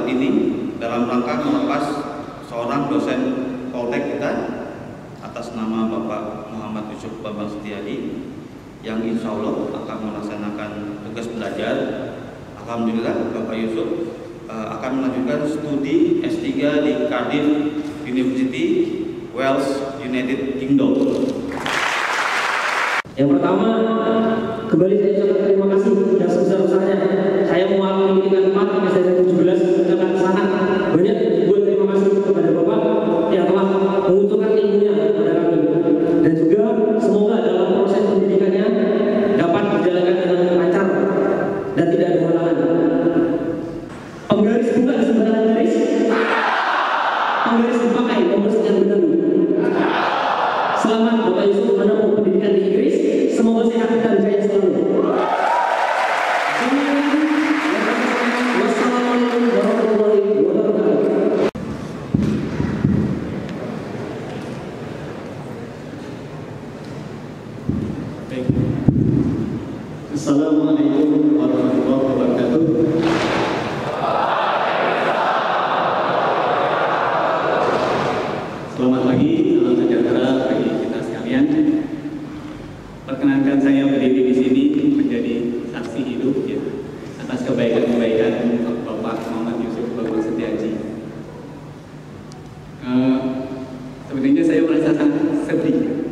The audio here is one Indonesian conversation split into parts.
saat ini dalam rangka melepas seorang dosen Poltek kita atas nama Bapak Muhammad Yusuf Bambang Setiadi yang insya Allah akan melaksanakan tugas belajar. Alhamdulillah Bapak Yusuf akan melanjutkan studi S3 di Cardiff University, Wales, United Kingdom. Yang pertama, kembali saya ucapkan terima kasih yang sebesar-besarnya. Saya mewakili tingkat 4 STS 17 mengucapkan sangat banyak buat terima kasih kepada Bapak yang telah mengucurkan ilmunya kepada kami. Dan juga semoga dalam proses pendidikannya dapat dijalankan dengan lancar dan tidak ada halangan. Penggaris buka di sebelah garis. Penggaris dipakai nomor sekian benar. Selamat Bapak Yusuf menempuh pendidikan di Inggris. Semoga sehat dan jaya selalu. Wassalamualaikum warahmatullahi wabarakatuh. Assalamualaikum warahmatullahi wabarakatuh. Selamat pagi, salam sejahtera bagi kita sekalian. Perkenankan saya berdiri di sini menjadi saksi hidup ya, atas kebaikan-kebaikan Bapak Muhammad Yusuf Bambang Setiadi. Sebenarnya saya merasa sangat sedih.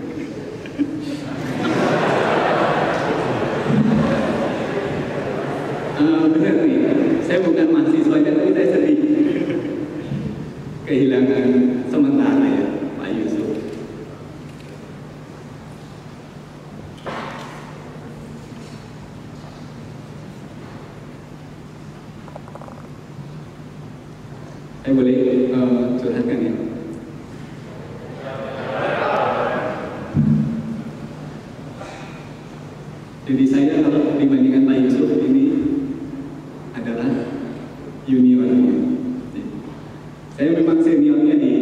Benar nih, saya bukan mahasiswanya tapi saya sedih kehilangan sementara ya Pak Yusuf. Saya boleh curhatkan ya. Jadi saya kalau dibandingkan Pak Yusuf ini adalah juniornya. Saya memang seniornya di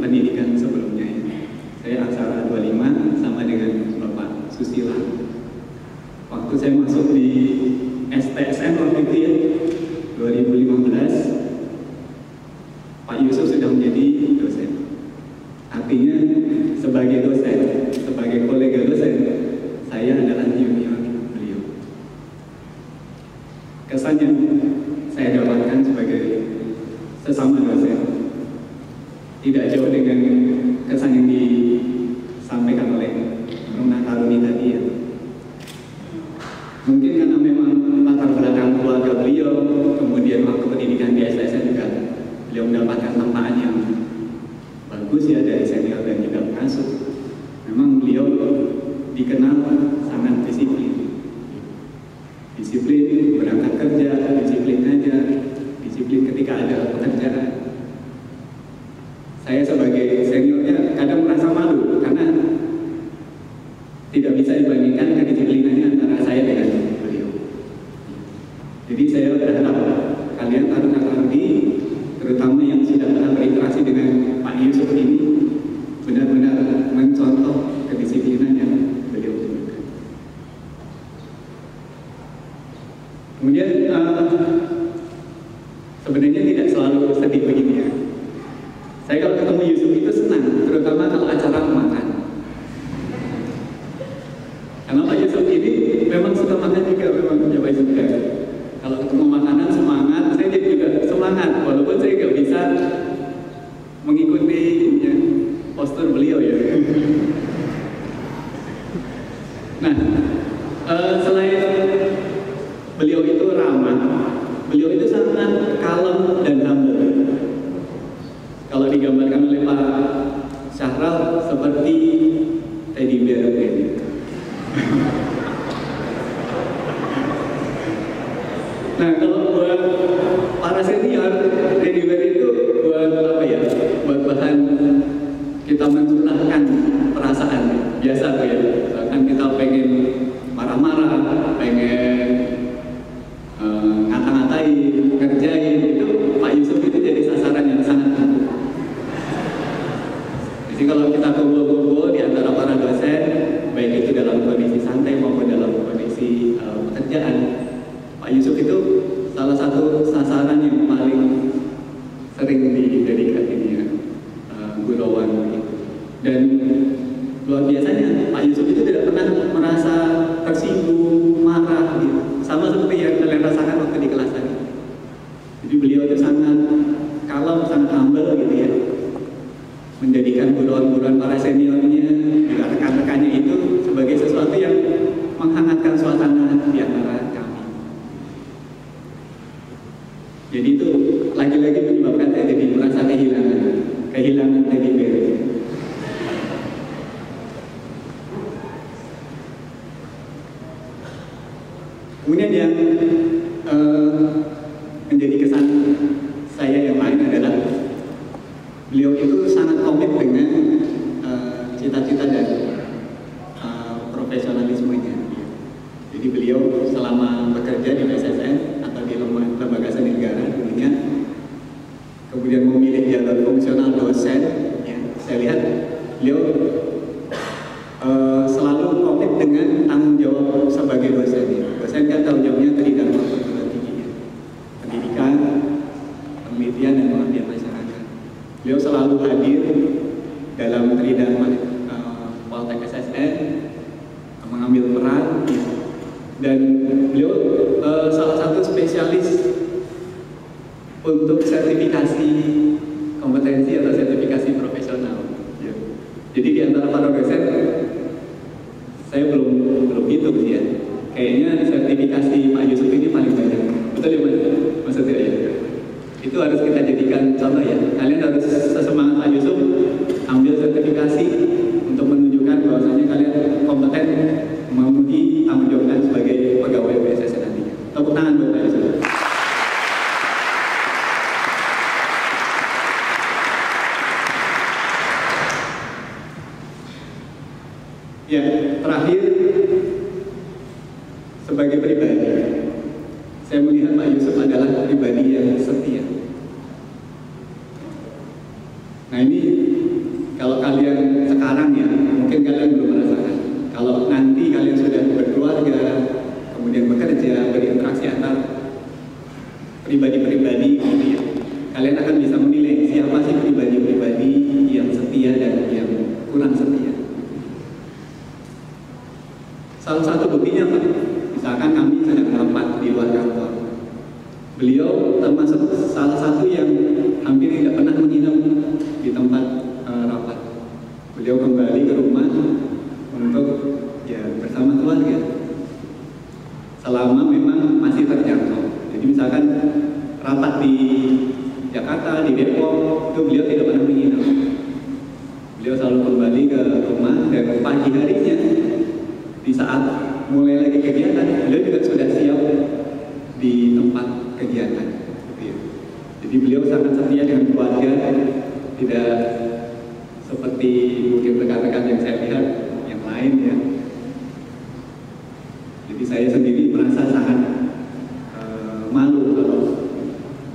pendidikan sebelumnya ya. Saya aksara 25 sama dengan Bapak Susila. Waktu saya masuk di STSN waktu itu ya, 2015, Pak Yusuf sudah menjadi dosen. Artinya sebagai dosen, sebagai kolega dosen, saya adalah junior beliau. Kesan yang saya dapatkan sebagai sesama dosen tidak jauh dengan kesan yang disampaikan oleh Rona Karuni tadi ya. Mungkin karena memang latar belakang keluarga beliau, kemudian waktu pendidikan di STSN juga beliau mendapatkan tempaan yang bagus ya dari senior dan juga pengasuh. Memang beliau dikenal sangat disiplin. Disiplin berangkat kerja, disiplin aja, disiplin ketika ada pekerjaan. Saya sebagai seniornya kadang merasa malu karena tidak bisa dibandingkan kedisiplinannya antara saya dengan beliau. Jadi saya berharap kalian taruna-taruni, terutama yang sudah pernah berinteraksi dengan Pak Yusuf ini, benar-benar mencontoh kedisiplinan yang beliau tunjukkan. Kemudian sebenarnya tidak selalu sedih begini ya. Saya kalau ketemu Yusuf itu senang, terutama kalau acara makan. Karena Pak Yusuf ini memang suka makan juga, memang punya Pak Yusuf juga. Kalau ketemu makanan semangat, saya jadi juga semangat, walaupun saya nggak bisa mengikuti ya, postur beliau ya. Nah, selain beliau itu ramah, beliau itu sangat kalem dan humble. Kalau digambarkan oleh Pak Syahral seperti teddy bear ini. Nah, kalau buat para senior, teddy bear itu buat apa ya? Buat bahan kita mencurahkan perasaan biasa tuh ya. Bahkan kita pengen kehilangan teddy bear. Kemudian yang menjadi kesan saya yang lain adalah beliau itu sangat komit dengan cita-cita dan profesionalismenya. Jadi beliau selama bekerja di BSSN atau di lembaga seni negara dulunya, kemudian memilih jalur fungsional dosen, ya, saya lihat beliau selalu komit dengan tanggung jawab sebagai dosen. Dosen kan tanggung jawabnya terdiri perguruan tinggi, pendidikan, penelitian dan pengabdian masyarakat. Beliau selalu hadir dalam tridharma Poltek SSN, mengambil peran, dan beliau salah satu spesialis untuk sertifikasi kompetensi atau sertifikasi profesional. Jadi di antara para dosen, saya belum hitung sih ya. Kayaknya sertifikasi Pak Yusuf ini paling banyak. Betul ya Mas? Maksudnya ya. Itu harus kita jadikan contoh ya. Kalian harus sesemangat Pak Yusuf, ambil sertifikasi untuk menunjukkan bahwasanya kalian kompeten memenuhi tanggung jawab sebagai pegawai BSSN nantinya. Tepuk tangan buat Pak Yusuf. Ya, terakhir sebagai pribadi, saya melihat Pak Yusuf adalah pribadi yang setia. Nah ini kalau kalian sekarang ya, mungkin kalian belum merasakan. Kalau nanti kalian sudah berkeluarga, kemudian bekerja, berinteraksi antar pribadi-pribadi gitu ya, kalian akan bisa menilai siapa sih pribadi-pribadi yang setia dan yang kurang setia. Salah satu buktinya Pak, misalkan kami sedang rapat di luar kantor, beliau termasuk salah satu yang hampir tidak pernah menginap di tempat rapat. Beliau kembali ke rumah untuk ya bersama keluarga selama memang masih terjangkau. Jadi misalkan rapat di Jakarta, di Depok, itu beliau tidak pernah menginap. Beliau selalu kembali ke rumah dan pagi harinya di saat mulai lagi kegiatan, beliau juga sudah siap di tempat kegiatan. Jadi beliau sangat setia dengan keluarga, tidak seperti mungkin rekan-rekan yang saya lihat yang lain ya. Jadi saya sendiri merasa sangat malu kalau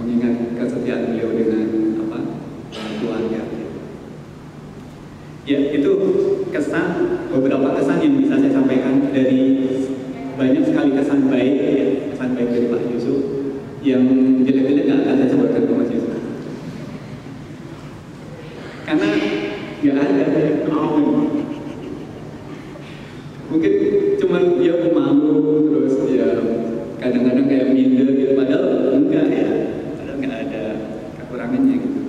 mengingat kesetiaan beliau dengan keluarga. Ya itu beberapa kesan yang bisa saya sampaikan dari banyak sekali kesan baik ya, kesan baik dari Pak Yusuf. Yang jelek-jelek nggak akan saya sebutkan ke Mas Yusuf karena nggak ada. Mungkin cuman dia malu terus ya kadang-kadang kayak minder gitu, padahal enggak ya, padahal nggak ada kekurangannya gitu.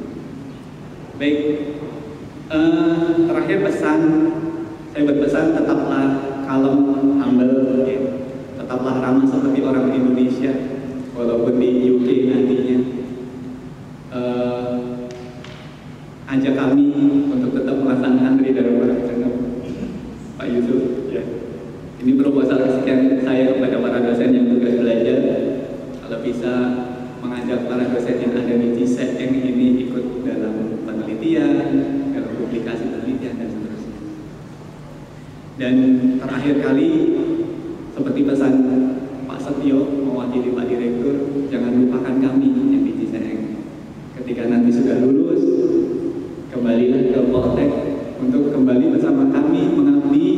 Baik, terakhir pesan saya berpesan, tetaplah kalem, humble, ya. Tetaplah ramah seperti orang Indonesia, walaupun di UK nantinya. Ajak kami untuk tetap melaksanakan tridharma Pak Yusuf. Ya. Ini proposal kesekian saya kepada para dosen yang tugas belajar. Kalau bisa mengajak para dosen yang ada di CISEN ini ikut dalam penelitian, dalam publikasi penelitian dan seterusnya. Dan terakhir kali, seperti pesan Pak Setio mewakili Pak Direktur, jangan lupakan kami yang di CISEN. Ketika nanti sudah lulus, kembalilah ke Poltek untuk kembali bersama kami mengabdi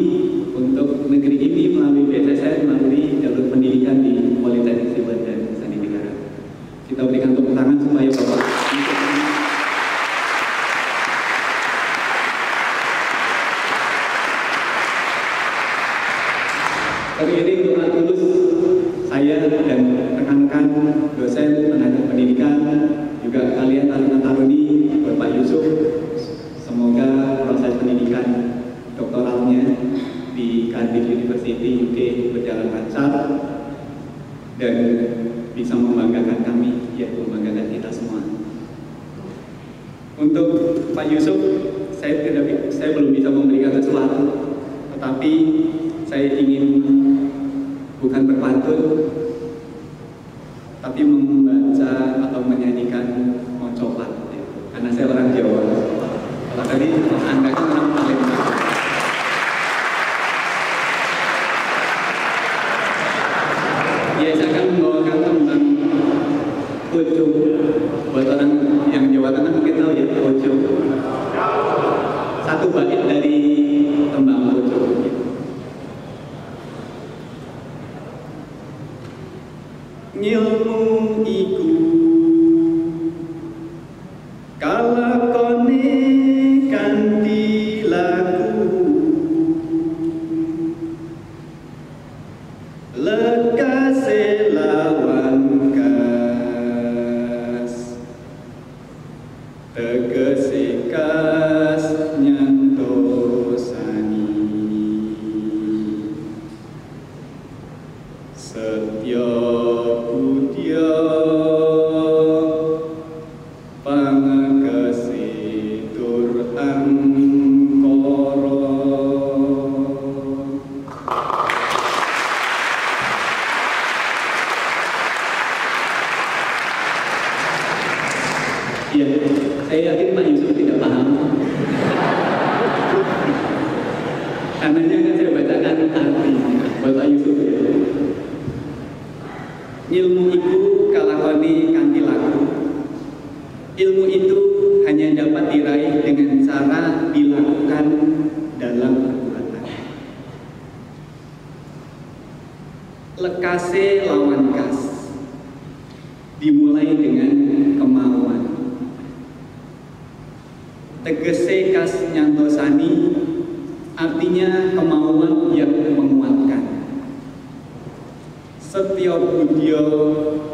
untuk negeri ini melalui BSSN, melalui jalur pendidikan di Politeknik Siber dan Seni Negara. Kita berikan tepuk tangan supaya Bapak teriring doa tulus saya dan rekan-rekan dosen tenaga pendidikan, juga kalian taruna-taruni Untuk Pak Yusuf, saya belum bisa memberikan sesuatu, tetapi saya ingin bukan berpantun, tapi membaca atau menyanyikan Mocopat, karena saya orang Jawa. Kalau tadi Anda kan orang Palembang. Ya, saya akan membawakan tentang Ojo. Buat orang yang Jawa Tengah mungkin tahu ya, Ojo. Satu bait dari tembang Ojo. Ngilmu iku kalakone kanthi laku, lekase lawan kas, tegese kas nyantosani, setya budya pangekasi tur angkara. Iya, saya yakin Pak Yusuf tidak paham. Karena kan saya bacakan artinya buat Pak Yusuf ya. Ilmu iku kalakoni kanthi laku. Ilmu itu hanya dapat diraih dengan cara dilakukan dalam perbuatan. Lekase lawan kas, dimulai dengan kemauan. Tegese kas nyantosani, artinya kemauan yang menguatkan. Setya budya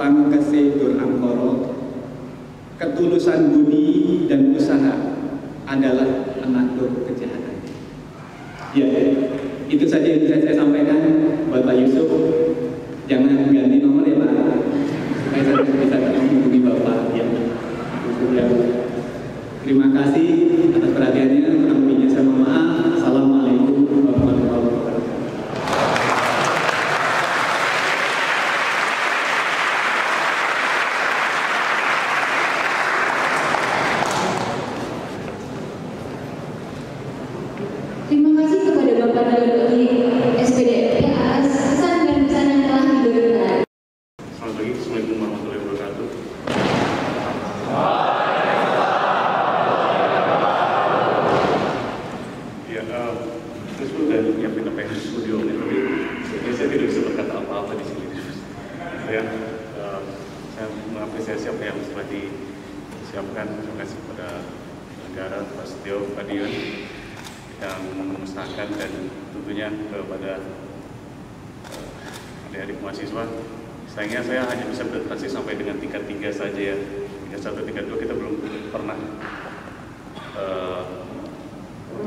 pangekase tur angkara, ketulusan budi dan usaha adalah penakluk kejahatan. Ya, itu saja yang bisa saya sampaikan buat Pak Yusuf. Jangan ganti nomor ya Pak, supaya saya bisa menghubungi Bapak. Ya, terima kasih atas perhatiannya. Kurang lebihnya saya mohon maaf. Assalamualaikum warahmatullahi wabarakatuh. Terima kasih kepada Bapak Dari SPDMP atas pesan dan pesan yang telah diberikan. Selamat pagi, Assalamualaikum warahmatullahi wabarakatuh. Ya, terus udah nyiapin apa yang di studio nih, tapi saya tidak bisa berkata apa-apa di sini. Saya mengapresiasi apa yang sudah disiapkan. Terima kasih kepada negara, Pak Setio, Pak Dion yang mengusahakan, dan tentunya kepada adik-adik mahasiswa. Sayangnya saya hanya bisa berinteraksi sampai dengan tingkat 3 saja ya. Tingkat 1, tingkat 2 kita belum pernah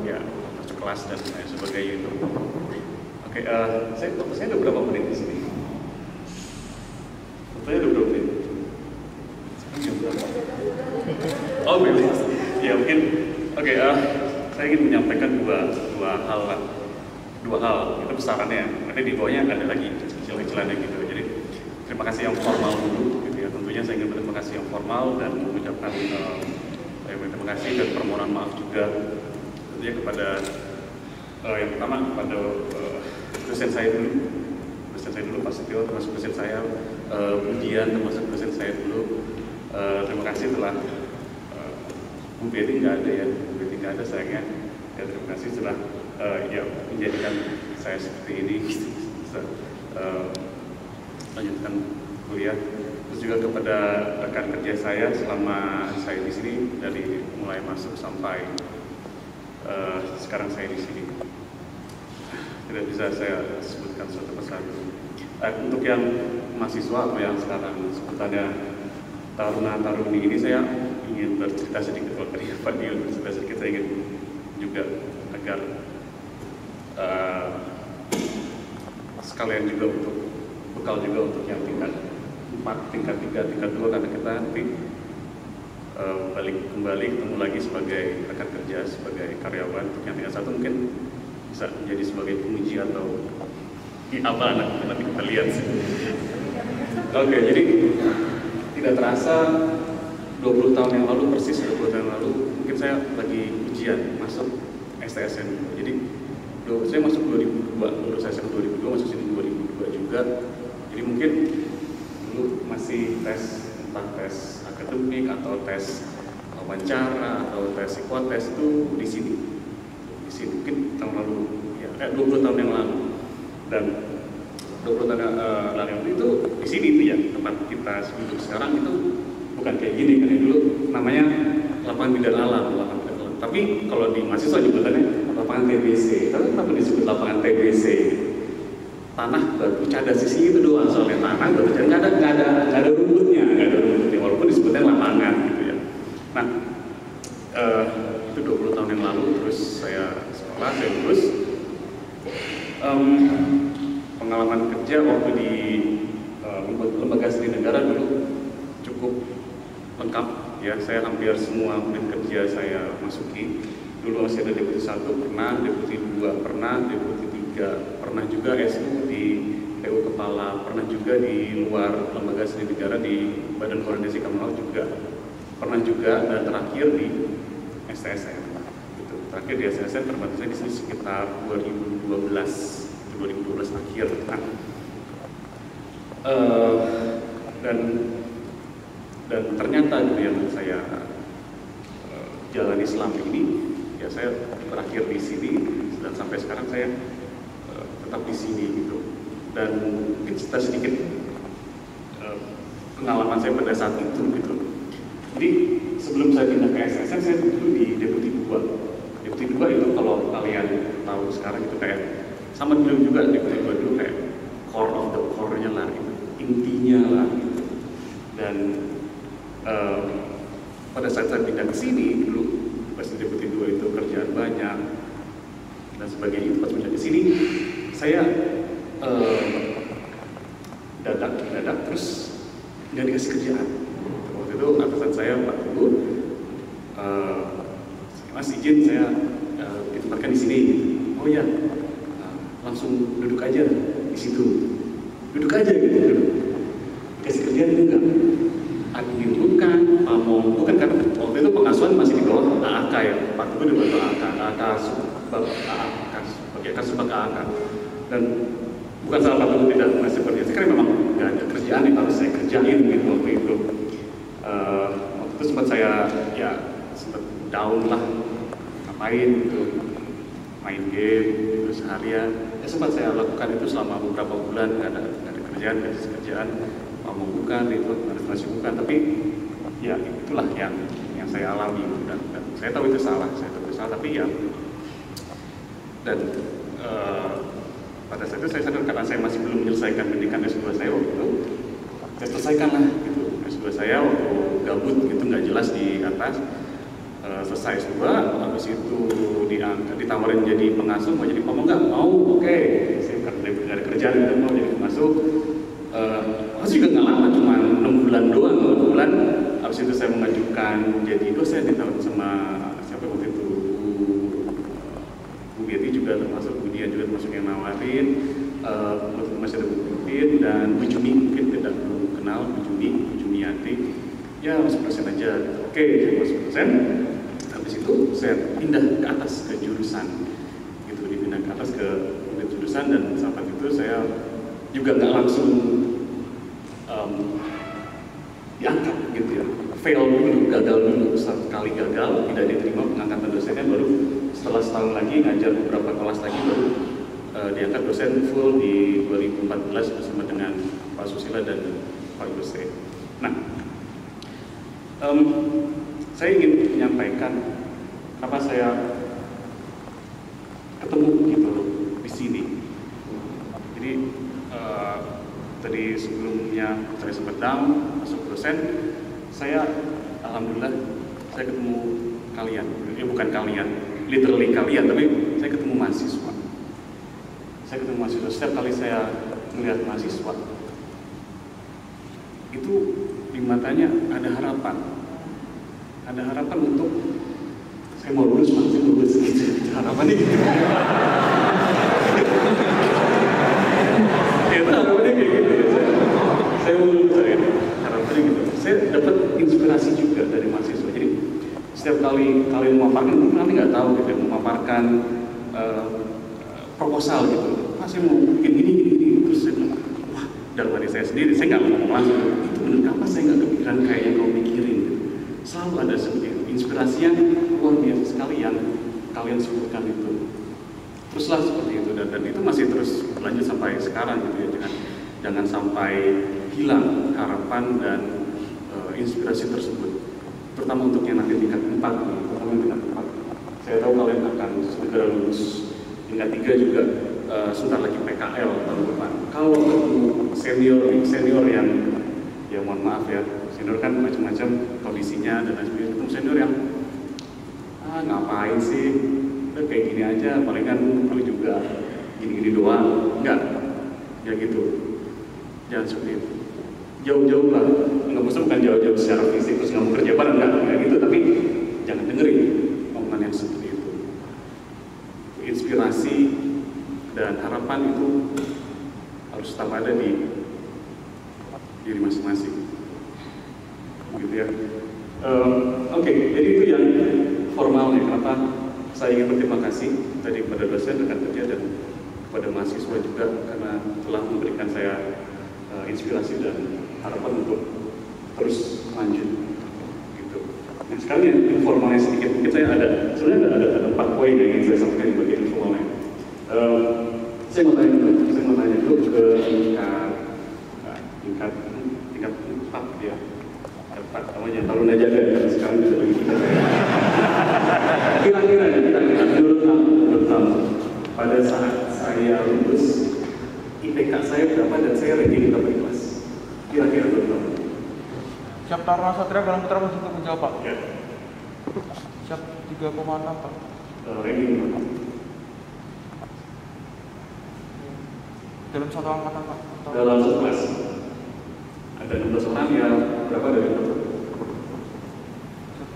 ya masuk kelas dan lain sebagainya itu. Oke, saya udah berapa menit di sini? Fotonya udah berapa menit? Oh, really? Ya mungkin. Oke, saya ingin menyampaikan dua hal itu besarannya. Nanti di bawahnya ada lagi kecil-kecilannya gitu. Jadi terima kasih yang formal dulu gitu ya. Tentunya saya ingin berterima kasih yang formal dan mengucapkan terima kasih dan permohonan maaf juga tentunya kepada yang pertama kepada dosen saya dulu Pak Setio, termasuk dosen saya Budian, termasuk dosen saya dulu. Terima kasih telah Bu Betty nggak ada ya, Bu Betty nggak ada sayangnya. Ya, terima kasih telah ya menjadikan saya seperti ini bisa lanjutkan kuliah. Terus juga kepada rekan kerja saya selama saya di sini dari mulai masuk sampai sekarang saya di sini. Tidak bisa saya sebutkan satu persatu. Untuk yang mahasiswa atau yang sekarang sebutannya taruna-taruni ini, saya ingin bercerita sedikit. Kalau tadi Pak Dion bercerita sedikit, saya ingin juga agar sekalian juga untuk bekal juga untuk yang tingkat 4, tingkat 3, tingkat 2, karena kita nanti balik kembali ketemu lagi sebagai rekan kerja, sebagai karyawan. Untuk yang tingkat 1 mungkin bisa menjadi sebagai penguji atau apa nanti kita lihat sih. Oke, jadi tidak terasa 20 tahun yang lalu, persis 20 tahun yang lalu, mungkin saya lagi ujian masuk STSN. Jadi saya masuk 2002, lulus STSN 2002, masuk sini 2002 juga. Jadi mungkin dulu masih tes, entah tes akademik atau tes wawancara atau tes psikotes itu di sini mungkin tahun lalu, ya 20 tahun yang lalu. Dan 20 tahun yang lalu itu di sini itu ya tempat kita duduk sekarang itu bukan kayak gini kan, dulu namanya lapangan bidang alam. Tapi kalau di mahasiswa nyebutannya lapangan TBC. Tapi kenapa disebut lapangan TBC? Tanah batu cadas sisi itu doang, soalnya tanah batu cadas nggak ada rumputnya, walaupun disebutnya lapangan gitu ya. Nah itu 20 tahun yang lalu, terus saya sekolah, saya lulus. Pengalaman kerja waktu di lembaga studi negara dulu cukup lengkap ya. Saya hampir semua unit kerja saya masuki. Dulu masih ada deputi 1 pernah, deputi 2 pernah, deputi 3 pernah juga, SU di PU Kepala pernah juga, di luar lembaga studi negara di Badan Koordinasi Kementerian juga pernah juga, dan terakhir di STSN. Gitu. Terakhir di STSN terbatasnya di sini sekitar 2012 akhir. Nah, dan ternyata gitu yang saya jalani selama ini, ya saya terakhir di sini dan sampai sekarang saya tetap di sini gitu. Dan mungkin sedikit pengalaman saya pada saat itu gitu. Jadi sebelum saya pindah ke SSN, saya dulu di Deputi 2. Deputi 2 itu kalau kalian tahu sekarang itu kayak sama dulu juga Deputi 2 dulu kayak core of the core-nya lah gitu, intinya lah gitu. Dan pada saat saya pindah ke sini dulu pas Deputi 2 itu kerjaan banyak dan sebagainya. Pas pindah ke sini saya dadak terus nggak dikasih kerjaan. Waktu itu atasan saya Pak Teguh, Mas izin saya ditempatkan di sini. Oh ya, langsung duduk aja di situ, duduk aja gitu, duduk. Kasih kerjaan itu enggak. Admin bukan, pamong bukan, karena waktu itu pengasuhan masih di bawah AAK ya. Pak Teguh di bawah AAK sebagai sebagai AAK. Dan bukan salah Pak Teguh tidak masih kerja, karena memang nggak ada kerjaan yang harus saya kerjain gitu waktu itu. Waktu itu sempat saya ya sempat down lah, ngapain gitu, main game gitu seharian. Ya sempat saya lakukan itu selama beberapa bulan, nggak ada kerjaan, nggak ada kerjaan, mau bukan itu masih bukan, tapi ya itulah yang saya alami dan saya tahu itu salah, tapi ya dan pada saat itu saya sadar karena saya masih belum menyelesaikan pendidikan S2 saya waktu itu, saya selesaikan lah gitu S2 saya waktu gabut gitu nggak jelas di atas. Selesai S2, habis itu ditawarin jadi pengasuh, mau jadi pamong nggak? Mau, oke. Saya nggak ada kerjaan gitu, mau jadi pengasuh. Masih juga nggak lama, cuma 6 bulan doang, 6 bulan. Habis itu saya mengajukan jadi dosen, ditawarin sama siapa waktu itu, Bu Betty juga termasuk, Bu Dian juga termasuk yang nawarin. Waktu itu masih ada Bu Pipin dan Bu Juni, mungkin tidak kenal Bu Juniati. Ya masuk dosen aja, oke, saya masuk dosen. Habis itu saya pindah ke atas ke jurusan, gitu, dipindah ke atas ke jurusan, dan saat itu saya juga nggak langsung diangkat gitu ya, fail dulu, gagal dulu, satu kali gagal, tidak diterima pengangkatan dosennya, baru setelah setahun lagi ngajar beberapa kelas lagi baru diangkat dosen full di 2014 bersama dengan Pak Susila dan Pak Yose. Nah, saya ingin menyampaikan apa saya ketemu gitu di sini. Jadi tadi sebelumnya saya sempat down masuk dosen, saya alhamdulillah saya ketemu kalian. Ya bukan kalian, literally kalian, tapi saya ketemu mahasiswa. Saya ketemu mahasiswa. Setiap kali saya melihat mahasiswa itu di matanya ada harapan. ada harapan untuk saya mau lulus Pak, saya mau lulus gitu. Harapannya gitu. Ya, harapannya kayak gitu. Saya mau lulus harapannya gitu. Saya dapat inspirasi juga dari mahasiswa. Jadi setiap kali kalian memaparkan, nanti nggak tahu gitu, memaparkan proposal gitu. Pak, saya mau bikin ini. Terus saya bilang, wah, dalam hati saya sendiri, saya nggak ngomong langsung. Itu benar apa saya nggak kepikiran kayak yang kau pikirin gitu. Selalu ada seperti itu. Inspirasi yang luar biasa sekali yang kalian sebutkan itu. Teruslah seperti itu dan itu masih terus berlanjut sampai sekarang gitu ya. Jangan sampai hilang harapan dan inspirasi tersebut. Terutama untuk yang nanti tingkat 4, terutama tingkat 4. Saya tahu kalian akan segera lulus tingkat 3 juga. Sebentar lagi PKL tahun depan. Kalau ketemu senior yang ya mohon maaf ya, senior kan macam-macam kondisinya dan lain sebagainya. Ketemu senior yang ngapain sih, udah kayak gini aja, paling kan perlu juga gini-gini doang, enggak, ya gitu, jangan seperti itu. Jauh-jauh lah, nggak maksudnya bukan jauh-jauh secara fisik terus nggak mau kerja bareng, enggak gitu, tapi jangan dengerin omongan yang seperti itu. Inspirasi dan harapan itu harus tetap ada di diri masing-masing, gitu ya. Oke, jadi itu yang formalnya. Kenapa saya ingin berterima kasih tadi kepada dosen, rekan kerja dan kepada mahasiswa juga karena telah memberikan saya inspirasi dan harapan untuk terus lanjut, gitu. Nah sekarang yang informalnya sedikit, mungkin saya sebenarnya ada 4 poin yang ingin saya sampaikan di bagian informalnya. Saya mau tanya dulu ke tingkat 4 ya. Tingkat 4, kamu jangan terlalu najaga ya, sekarang bisa bagi kita. Kira-kira menurut kamu, pada saat saya lulus, IPK saya berapa dan saya ranking berapa di kelas? Kira-kira menurut kamu? Siap Taruna Satria Galang Putra masih untuk menjawab Pak. Ya. Siap 3,6 Pak. Ranking berapa? Dalam satu angkatan Pak. Dalam satu kelas ada 16 orang ya, berapa dari berapa?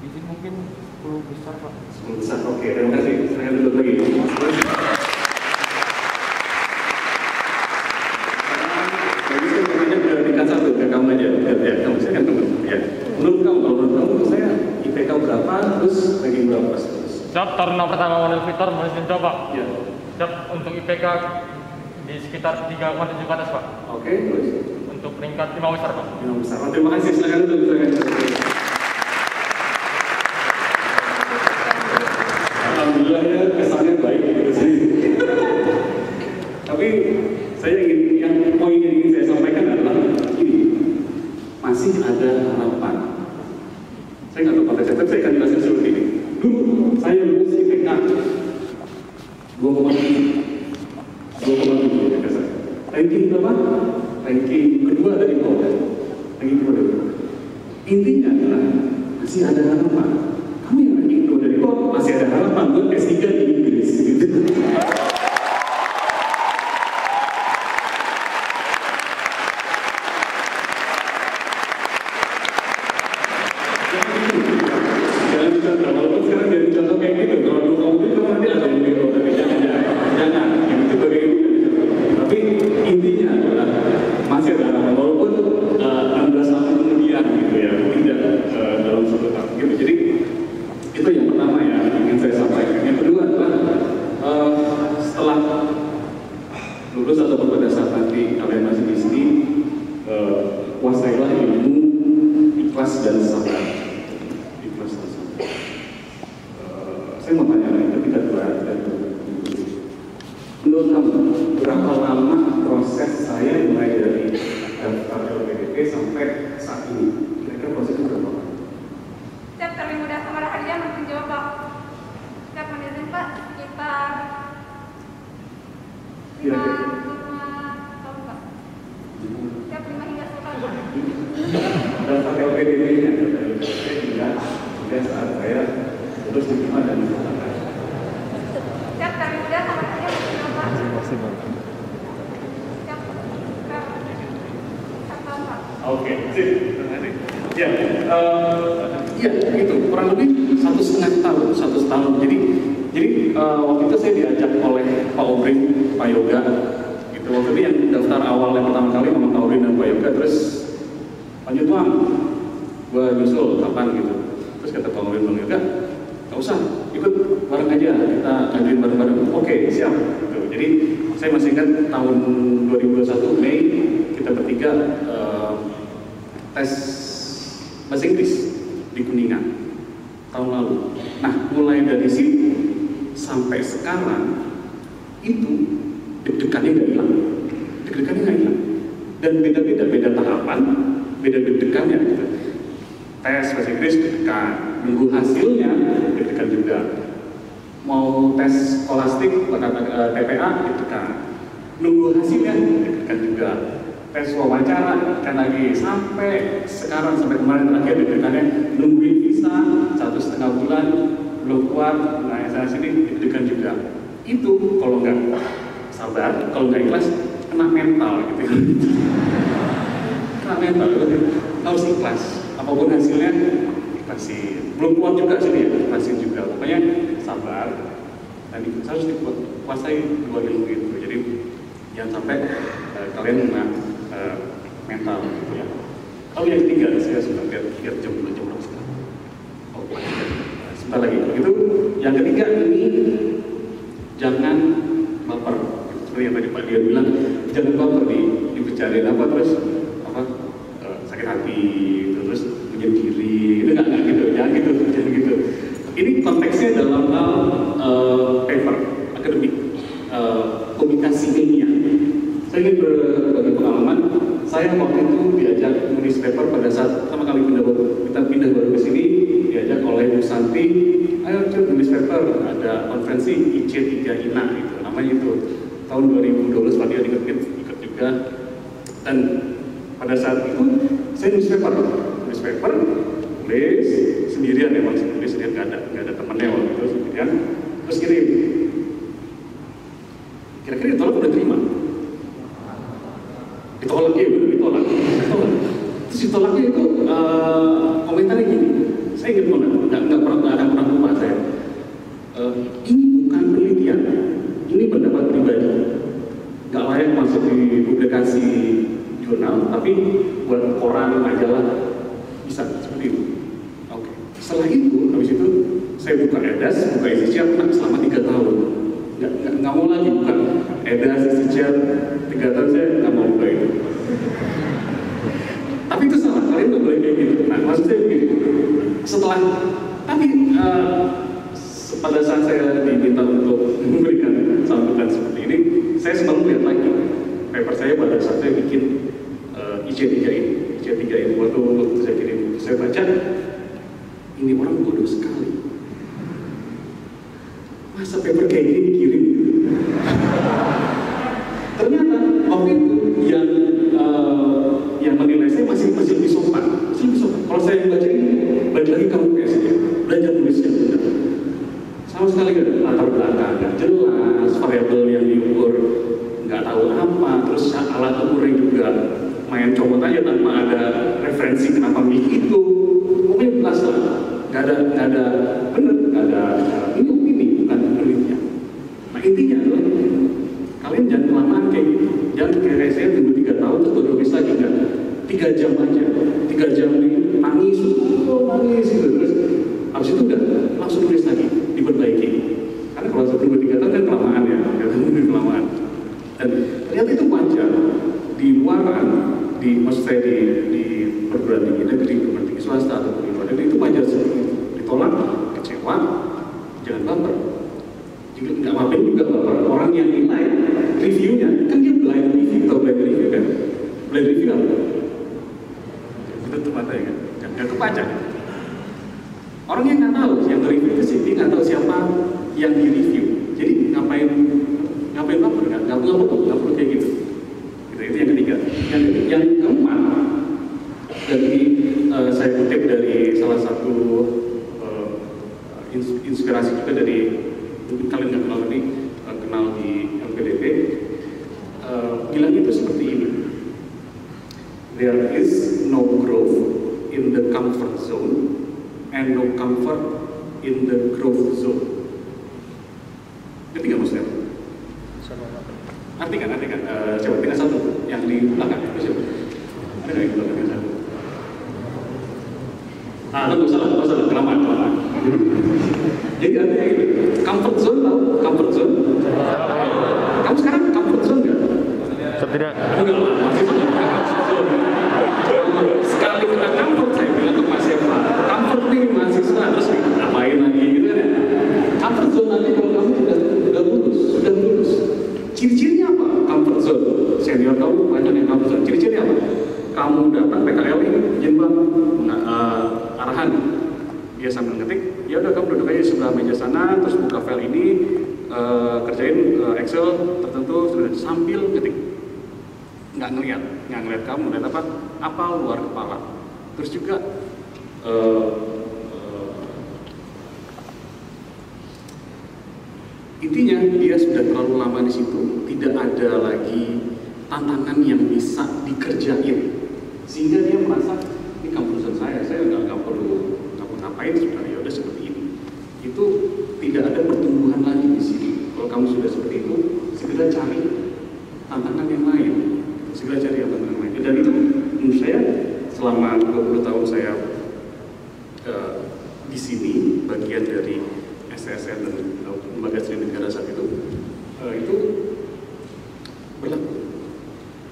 Izin mungkin 10 besar Pak. 10 besar, oke, terima kasih. Saya duduk lagi. Jadi saya bertanya ke tingkat 1, ke kamu aja. Ya, kamu, saya kan teman. Ya. Menurut kamu, saya IPK berapa, terus ranking berapa? Siap Taruna pertama model Victor masih menjawab Pak. Ya. Siap untuk IPK di sekitar 3,7 ke atas Pak. Oke, terus? Untuk peringkat 5 besar Pak. 5 besar. Oh, terima kasih, silakan duduk. Alhamdulillah ya, kesannya baik gitu sih. Tapi saya poin yang ingin saya sampaikan adalah ini, masih ada harapan. Saya nggak tahu pada saya akan jelaskan seperti ini. Dulu saya lulus IPK 2,7 IPK saya. Ranking berapa? Ranking kedua dari bawah. Ranking kedua dari bawah. Intinya adalah masih ada harapan. Kamu yang ranking kedua dari bawah masih ada harapan buat S3 di Inggris gitu. Jangan dicontoh, walaupun sekarang jadi contoh kayak gitu. Kalau dulu kamu itu nanti ada yang biro, tapi jangan. Yang itu bagaimana dicontoh. Tapi intinya adalah masih ada harapan, walaupun 16 tahun kemudian gitu ya, tidak dalam 1 tahun gitu. Jadi itu yang pertama ya ingin saya sampaikan. Yang kedua adalah setelah lulus ataupun pada saat nanti kalian masih di sini, kuasailah ilmu ikhlas dan sabar. Ikhlas dan sabar. Saya mau tanya lagi, tapi tidak berat. Menurut kamu berapa lama proses saya mulai dari daftar LPDP sampai saat ini? Kira-kira prosesnya berapa lama? Setiap kali mudah sama hadiah mungkin jawab Pak. Setiap menit Pak sekitar 5 tahun Pak. Setiap 5 hingga 10 tahun Pak. Daftar LPDP-nya hingga saat saya terus diterima dan diserahkan. Setiap kali mudah sama hadiah mungkin jawab Pak. Setiap tahun Pak. Oke, sip. Terima kasih. Ya, Iya, itu kurang lebih 1,5 tahun, 1 tahun. Jadi waktu itu saya diajak oleh Pak Obrin, Pak Yoga. Gitu. Waktu itu yang daftar awal yang pertama kali sama Pak Obrin dan Pak Yoga, terus lanjut Bang, gue nyusul kapan gitu. Terus kata Pak Obrin, Bang Yoga, nggak usah, ikut bareng aja, kita ngajuin bareng-bareng. Oke, siap. Gitu. Jadi saya masih ingat tahun 2021 Mei kita bertiga tes bahasa Inggris di Kuningan tahun lalu. Nah, mulai dari situ sampai sekarang itu deg-degannya nggak hilang, dan beda tahapan, beda deg-degannya gitu. Tes bahasa Inggris deg-degan, nunggu hasilnya deg-degan juga. Mau tes skolastik, TPA deg-degan, nunggu hasilnya deg-degan juga. Tes wawancara kan lagi sampai sekarang, sampai kemarin terakhir deg-degannya nungguin visa 1,5 bulan belum keluar, nah sana sini deg-degan juga. Itu kalau nggak sabar, kalau nggak ikhlas, kena mental gitu. Kena mental, harus ikhlas. Apapun hasilnya ikhlasin. Belum keluar juga sini ya, ikhlasin juga. Pokoknya sabar dan harus dikuasai dua ilmu itu. Jadi jangan sampai kalian kena mental gitu ya. Kalau yang ketiga, saya sudah lihat jam berapa sekarang. Oh, sebentar lagi. Itu yang ketiga ini jangan baper. Seperti yang tadi Pak Dian bilang, jangan baper dibicarain apa terus sakit hati, terus menyendiri, itu nggak gitu, jangan gitu. Ini konteksnya dalam hal paper akademik, komunikasi ilmiah. Saya ingin berbagi pengalaman. Saya waktu itu diajak menulis paper pada saat pertama kali kita pindah baru ke sini, diajak oleh Bu Santi, ayo nulis paper, ada konferensi IC3 INA gitu, namanya itu tahun 2012 Pak Dia ikut juga. Dan pada saat itu saya nulis paper, tulis sendirian ya, maksudnya tulis sendirian, nggak ada temannya waktu itu, sendirian, terus kirim. Kira-kira ditolak udah terima? Ditolak ya, ditolak. Terus ditolaknya itu komentarnya gini, saya ingat banget, nggak pernah lupa saya. Ini bukan penelitian, ini pendapat pribadi, nggak layak masuk di publikasi jurnal, tapi buat koran, majalah bisa seperti itu. Oke. Setelah itu, habis itu saya buka EDAS, buka EasyChat selama 3 tahun. Nggak mau lagi buka EDAS, EasyChat 3 tahun saya nggak mau buka itu. Tapi itu salah, kalian nggak boleh kayak gitu. Nah, maksud saya begini. Pada saat saya diminta untuk memberikan sambutan seperti ini, saya sempat melihat lagi paper saya pada saat saya bikin IC3 ini. Waktu saya kirim, saya baca, ini orang bodoh sekali. Masa paper kayak gini dikirim? Ternyata waktu itu yang menilai saya masih lebih sopan. Kalau saya baca ini, balik lagi kamu kayak saya, belajar tulisnya benar. Sama sekali nggak ada latar belakang, nggak jelas, variabel yang diukur nggak tahu apa, terus alat ukurnya juga main comot aja tanpa ada referensi kenapa milih itu. Pokoknya jelas lah, nggak ada ini opini, bukan penelitian. Nah intinya adalah kalian jangan kelamaan kayak gitu, jangan kayak saya tunggu 3 tahun terus baru nulis lagi, enggak. 3 jam aja, 3 jam ini nangis gitu, terus habis itu udah langsung nulis lagi, diperbaiki. Karena kalau saya tunggu 3 tahun kan kelamaan ya, kelamaan. Dan ternyata itu wajar di luaran, maksud saya di perguruan tinggi negeri, perguruan tinggi swasta atau di luar negeri itu wajar seperti itu. Ditolak, kecewa, jangan baper. Juga nggak apa-apa juga baper. Orang yang nilai reviewnya kan dia blind review atau blind review kan? Blind review apa? Tutup mata ya kan? Nggak kebaca. Orang yang nggak tahu, yang nge-review itu sih, dia nggak tahu siapa yang di-review. Jadi ngapain baper? Nggak perlu kayak gitu. Itu yang ketiga. Yang keempat, saya kutip dari salah satu inspirasi juga dari, mungkin kalian nggak kenal tapi kenal di LPDP, bilang itu seperti ini. There is no growth in the comfort zone, and no comfort in the growth zone. Ketiga maksudnya. Artikan. Coba tinggal satu yang di belakang itu siapa? Ada nggak yang di belakang yang satu? Tentu salah, kelamaan. Jadi artinya gitu, comfort zone tahu? Comfort zone? Kamu sekarang comfort zone nggak? Tidak. Enggak lah, masih banyak comfort zone. Sekali kita comfort, saya bilang ke Mas Eva, comfort nih mahasiswa, terus ngapain lagi gitu kan ya? Comfort zone nanti kalau kamu sudah lulus. Ciri-cirinya apa? Comfort zone. Senior kamu banyak yang comfort zone. Ciri-cirinya apa? Kamu dapat PKL ini, jenbang, arahan. Dia sambil ngetik, ya udah kamu duduk aja di sebelah meja sana, terus buka file ini, kerjain Excel tertentu, sudah sambil ngetik. Nggak ngeliat kamu, lihat apa luar kepala. Terus juga intinya dia sudah terlalu lama di situ, tidak ada lagi tantangan yang bisa dikerjain, sehingga dia merasa ini comfort zone saya nggak perlu ngapain sebenarnya, udah seperti ini. Itu tidak ada pertumbuhan lagi di sini. Kalau kamu sudah seperti itu, segera cari tantangan yang lain. Dan itu menurut saya selama 20 tahun saya di sini, bagian dari SSN dan Lembaga Studi Negara saat itu berlaku.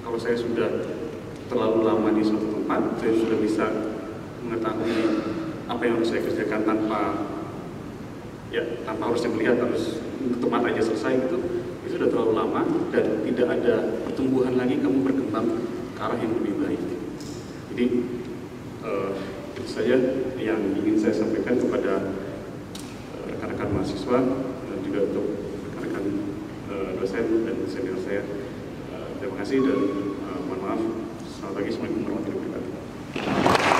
Kalau saya sudah terlalu lama di suatu tempat, saya sudah bisa mengetahui apa yang harus saya kerjakan tanpa harusnya melihat, harus tempat aja selesai gitu. Itu sudah terlalu lama dan tidak ada pertumbuhan lagi, kamu berkembang ke arah yang lebih baik. Jadi itu saja yang ingin saya sampaikan kepada rekan-rekan mahasiswa dan juga untuk rekan-rekan dosen dan senior saya. Terima kasih dan mohon maaf. Selamat pagi, Assalamualaikum warahmatullahi wabarakatuh.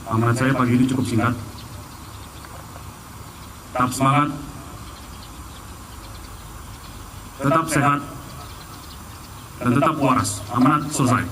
Amanat saya pagi ini cukup singkat. Tetap semangat, tetap sehat, dan tetap waras. Amanat selesai.